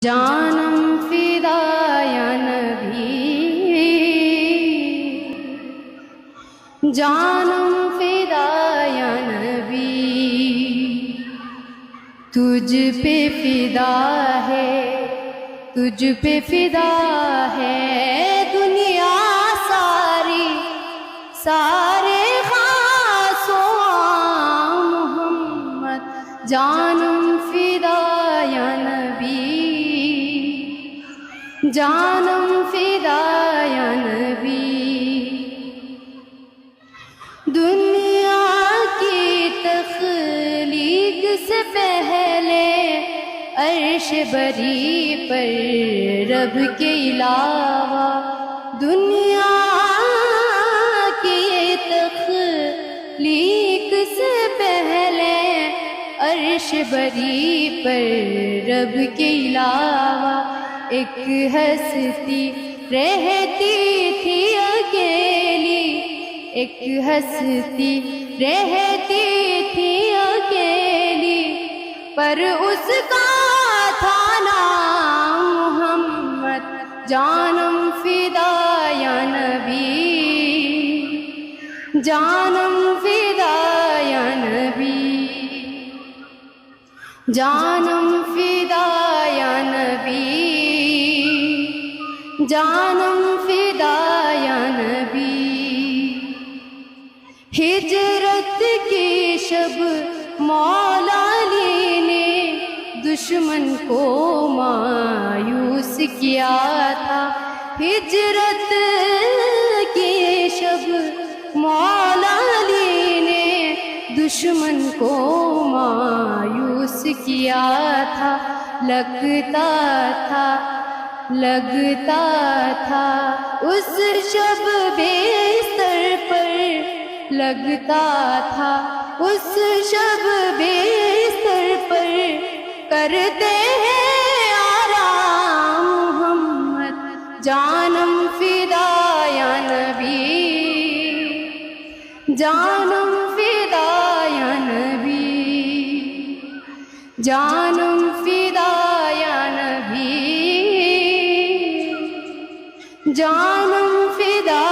جانم فدا یا نبی، جانم فدا یا نبی، تجھ پہ فدا ہے، تجھ پہ فدا ہے دنیا ساری، سارے خاص و عام محمد جانم فدا یا نبی، جانم فدا یا نبی۔ دنیا کی تخلیق سے پہلے عرش بری پر رب کے علاوہ، دنیا کی تخلیق سے پہلے عرش بری پر رب کے علاوہ ایک ہستی رہتی تھی اکیلی، ایک ہستی رہتی تھی اکیلی، پر اس کا تھا نام محمد جانم فدا یا نبی، جانم فدا یا نبی، جانم فدا یا نبی، جانم فدا یا نبی۔ ہجرت کی شب مولا علی نے دشمن کو مایوس کیا تھا، ہجرت کی شب مولا علی نے دشمن کو مایوس کیا تھا، لگتا تھا اس شب بستر پر، لگتا تھا اس شب بستر پر کرتے ہیں آرام محمد جانم فدا یا نبی، جانم فدا یا نبی، جانم فدا یا نبی، جانم فدا